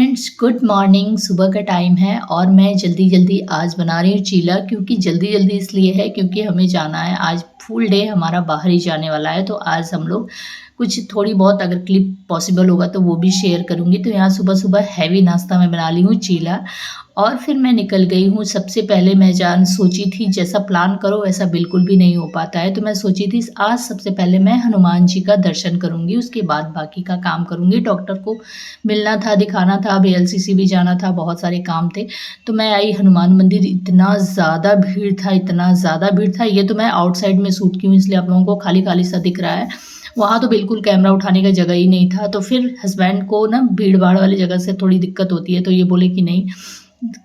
Friends, good morning. सुबह का time है और मैं जल्दी जल्दी आज बना रही हूँ चीला। क्योंकि जल्दी जल्दी इसलिए है क्योंकि हमें जाना है, आज फुल डे हमारा बाहर ही जाने वाला है। तो आज हम लोग कुछ थोड़ी बहुत अगर क्लिप पॉसिबल होगा तो वो भी शेयर करूँगी। तो यहाँ सुबह सुबह हैवी नाश्ता मैं बना ली हूँ चीला, और फिर मैं निकल गई हूँ। सबसे पहले मैं सोची थी जैसा प्लान करो वैसा बिल्कुल भी नहीं हो पाता है। तो मैं सोची थी आज सबसे पहले मैं हनुमान जी का दर्शन करूँगी, उसके बाद बाकी का काम करूँगी। डॉक्टर को मिलना था, दिखाना था, VLCC भी जाना था, बहुत सारे काम थे। तो मैं आई हनुमान मंदिर, इतना ज़्यादा भीड़ था, इतना ज़्यादा भीड़ था। ये तो मैं आउटसाइड में शूट की हूँ इसलिए आप लोगों को खाली खाली सा दिख रहा है। वहाँ तो बिल्कुल कैमरा उठाने का जगह ही नहीं था। तो फिर हस्बैंड को ना भीड़ भाड़ वाली जगह से थोड़ी दिक्कत होती है, तो ये बोले कि नहीं,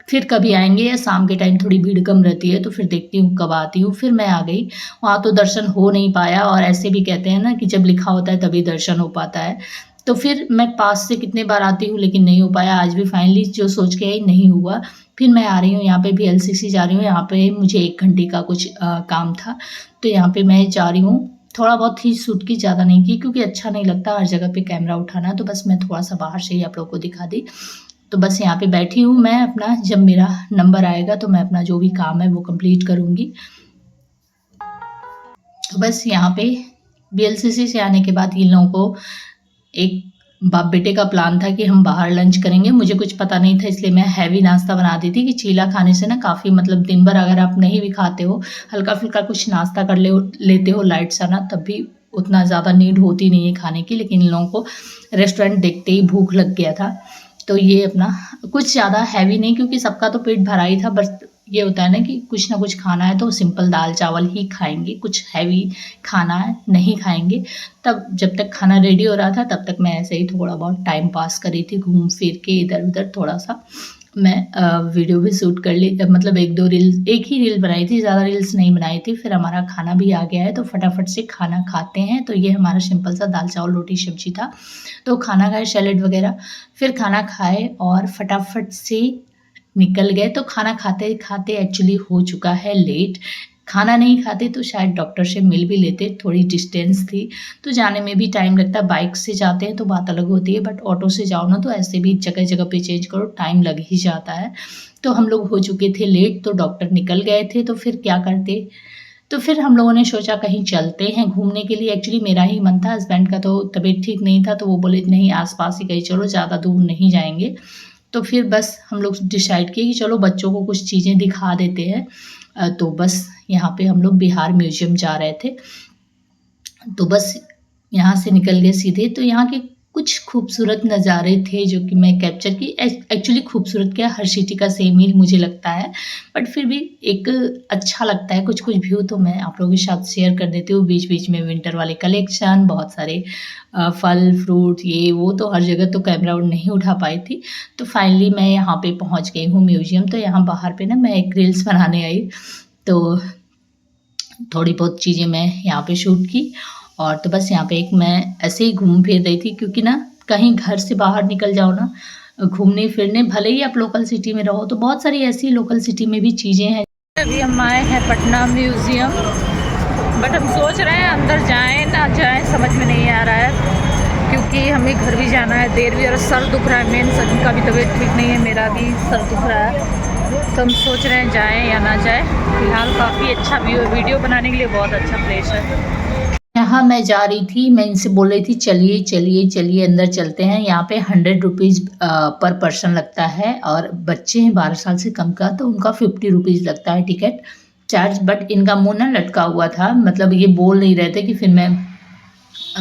फिर कभी आएंगे, या शाम के टाइम थोड़ी भीड़ कम रहती है तो फिर देखती हूँ कब आती हूँ। फिर मैं आ गई। वहाँ तो दर्शन हो नहीं पाया, और ऐसे भी कहते हैं ना कि जब लिखा होता है तभी दर्शन हो पाता है। तो फिर मैं पास से कितने बार आती हूँ लेकिन नहीं हो पाया। आज भी फाइनली जो सोच के आई नहीं हुआ। फिर मैं आ रही हूँ यहाँ पे VLCC जा रही हूँ। यहाँ पे मुझे 1 घंटे का कुछ काम था, तो यहाँ पे मैं जा रही हूँ। थोड़ा बहुत ही शूट की, ज़्यादा नहीं की, क्योंकि अच्छा नहीं लगता हर जगह पे कैमरा उठाना। तो बस मैं थोड़ा सा बाहर से ही आप लोगों को दिखा दी। तो बस यहाँ पे बैठी हूँ मैं अपना, जब मेरा नंबर आएगा तो मैं अपना जो भी काम है वो कंप्लीट करूँगी। तो बस यहाँ पे VLCC से आने के बाद इन लोगों को एक बाप बेटे का प्लान था कि हम बाहर लंच करेंगे। मुझे कुछ पता नहीं था इसलिए मैं हैवी नाश्ता बना दी थी कि चीला खाने से ना काफ़ी, मतलब दिन भर अगर आप नहीं भी खाते हो, हल्का फुल्का कुछ नाश्ता कर लेते हो लाइट सा ना, तब भी उतना ज़्यादा नीड होती नहीं है खाने की। लेकिन इन लोगों को रेस्टोरेंट देखते ही भूख लग गया था, तो ये अपना कुछ ज़्यादा हैवी नहीं, क्योंकि सबका तो पेट भरा ही था। बस ये होता है ना कि कुछ ना कुछ खाना है तो सिंपल दाल चावल ही खाएंगे, कुछ हैवी खाना नहीं खाएंगे। तब जब तक खाना रेडी हो रहा था तब तक मैं ऐसे ही थोड़ा बहुत टाइम पास कर रही थी, घूम फिर के इधर उधर थोड़ा सा। मैं वीडियो भी शूट कर ली, मतलब एक ही रील बनाई थी, ज़्यादा रील्स नहीं बनाई थी। फिर हमारा खाना भी आ गया है तो फटाफट से खाना खाते हैं। तो ये हमारा सिंपल सा दाल चावल रोटी सब्जी था, तो खाना खाए, सैलेड वगैरह। फिर खाना खाए और फटाफट से निकल गए। तो खाना खाते खाते एक्चुअली हो चुका है लेट। खाना नहीं खाते तो शायद डॉक्टर से मिल भी लेते, थोड़ी डिस्टेंस थी तो जाने में भी टाइम लगता है। बाइक से जाते हैं तो बात अलग होती है, बट ऑटो से जाओ ना तो ऐसे भी जगह जगह पे चेंज करो, टाइम लग ही जाता है। तो हम लोग हो चुके थे लेट, तो डॉक्टर निकल गए थे। तो फिर क्या करते, तो फिर हम लोगों ने सोचा कहीं चलते हैं घूमने के लिए। एक्चुअली मेरा ही मन था, हस्बैंड का तो तबीयत ठीक नहीं था, तो वो बोले नहीं आसपास ही कहीं चलो, ज़्यादा दूर नहीं जाएंगे। तो फिर बस हम लोग डिसाइड किए कि चलो बच्चों को कुछ चीज़ें दिखा देते हैं। तो बस यहाँ पे हम लोग बिहार म्यूजियम जा रहे थे। तो बस यहाँ से निकल गए सीधे। तो यहाँ के कुछ खूबसूरत नज़ारे थे जो कि मैं कैप्चर की। एक्चुअली खूबसूरत क्या, हर सिटी का सेम ही मुझे लगता है, बट फिर भी एक अच्छा लगता है कुछ कुछ व्यू। तो मैं आप लोगों के साथ शेयर कर देती हूँ। बीच बीच में विंटर वाले कलेक्शन, बहुत सारे फल फ्रूट, ये वो, तो हर जगह तो कैमरा नहीं उठा पाई थी। तो फाइनली मैं यहाँ पे पहुँच गई हूँ म्यूजियम। तो यहाँ बाहर पे ना मैं एक रील्स बनाने आई, तो थोड़ी बहुत चीज़ें मैं यहाँ पे शूट की। और तो बस यहाँ पे एक मैं ऐसे ही घूम फिर रही थी, क्योंकि ना कहीं घर से बाहर निकल जाओ ना घूमने फिरने, भले ही आप लोकल सिटी में रहो, तो बहुत सारी ऐसी लोकल सिटी में भी चीज़ें हैं। अभी हम आए हैं पटना म्यूज़ियम, बट हम सोच रहे हैं अंदर जाएं ना जाएं समझ में नहीं आ रहा है, क्योंकि हमें घर भी जाना है, देर भी, और सर दुख रहा है। मेन सर का भी तबीयत ठीक नहीं है, मेरा भी सर दुख रहा है। तो हम सोच रहे हैं जाएं या ना जाएं। फिलहाल काफ़ी अच्छा व्यू है, वीडियो बनाने के लिए बहुत अच्छा प्लेस है। यहाँ मैं जा रही थी, मैं इनसे बोल रही थी चलिए चलिए चलिए अंदर चलते हैं। यहाँ पे 100 रुपीज़ पर पर्सन लगता है, और बच्चे हैं 12 साल से कम का तो उनका 50 रुपीज़ लगता है टिकट चार्ज। बट इनका मुंह ना लटका हुआ था, मतलब ये बोल नहीं रहे थे कि फिर मैं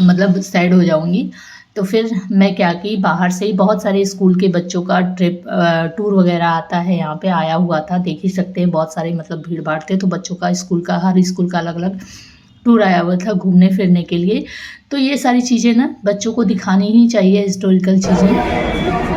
मतलब साइड हो जाऊंगी। तो फिर मैं क्या की, बाहर से ही बहुत सारे स्कूल के बच्चों का ट्रिप टूर वगैरह आता है, यहाँ पे आया हुआ था, देख ही सकते हैं बहुत सारे, मतलब भीड़ भाड़ थे। तो बच्चों का स्कूल का, हर स्कूल का अलग अलग टूर आया हुआ था घूमने फिरने के लिए। तो ये सारी चीज़ें ना बच्चों को दिखानी ही चाहिए, हिस्टोरिकल चीज़ें।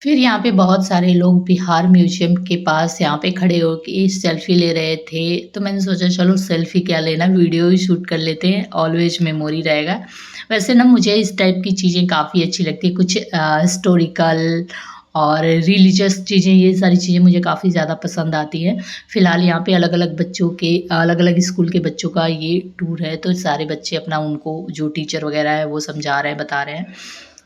फिर यहाँ पे बहुत सारे लोग बिहार म्यूज़ियम के पास यहाँ पे खड़े होके सेल्फ़ी ले रहे थे, तो मैंने सोचा चलो सेल्फ़ी क्या लेना, वीडियो ही शूट कर लेते हैं, ऑलवेज़ मेमोरी रहेगा। वैसे ना मुझे इस टाइप की चीज़ें काफ़ी अच्छी लगती है, कुछ हिस्टोरिकल और रिलीजियस चीज़ें, ये सारी चीज़ें मुझे काफ़ी ज़्यादा पसंद आती हैं। फ़िलहाल यहाँ पे अलग-अलग बच्चों के अलग-अलग स्कूल के बच्चों का ये टूर है, तो सारे बच्चे अपना उनको जो टीचर वग़ैरह है वो समझा रहे हैं, बता रहे हैं।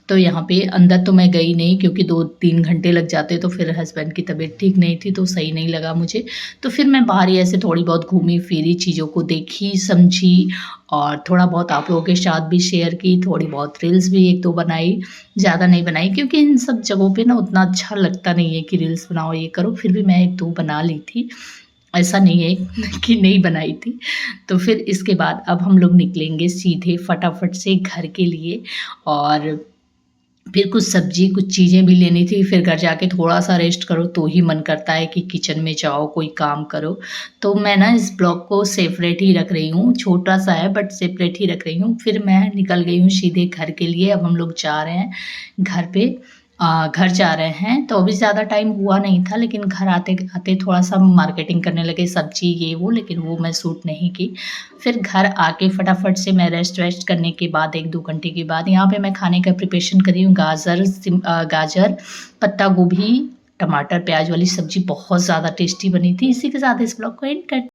तो यहाँ पे अंदर तो मैं गई नहीं क्योंकि 2-3 घंटे लग जाते, तो फिर हस्बैंड की तबीयत ठीक नहीं थी तो सही नहीं लगा मुझे। तो फिर मैं बाहर ही ऐसे थोड़ी बहुत घूमी-फिरी, चीज़ों को देखी, समझी और थोड़ा बहुत आप लोगों के साथ भी शेयर की, थोड़ी बहुत रील्स भी 1-2 बनाई, ज़्यादा नहीं बनाई क्योंकि इन सब जगहों पे ना उतना अच्छा लगता नहीं है कि रील्स बनाओ, ये करो, फिर भी मैं 1-2 बना ली थी। ऐसा नहीं है कि नहीं बनाई थी। तो फिर इसके बाद अब हम लोग निकलेंगे सीधे फटाफट से घर के लिए और फिर कुछ सब्ज़ी, कुछ चीज़ें भी लेनी थी, फिर घर जाके थोड़ा-सा रेस्ट करो तो ही मन करता है कि किचन में जाओ, कोई काम करो। तो मैं ना इस ब्लॉग को सेपरेट ही रख रही हूँ, छोटा-सा है बट सेपरेट ही रख रही हूँ। फिर मैं निकल गई हूँ सीधे घर के लिए, अब हम लोग जा रहे हैं घर पे। घर जा रहे हैं, तो अभी ज़्यादा टाइम हुआ नहीं था लेकिन घर आते-आते थोड़ा-सा मार्केटिंग करने लगे, सब्ज़ी ये वो, लेकिन वो मैं शूट नहीं की। फिर घर आके फटाफट से मैं रेस्ट-वेस्ट करने के बाद 1-2 घंटे के बाद यहाँ पे मैं खाने का प्रिपरेशन कर रही हूँ। गाजर, पत्ता गोभी, टमाटर, प्याज़ वाली सब्ज़ी बहुत ज़्यादा टेस्टी बनी थी। इसी के साथ इस ब्लॉग को एंड कर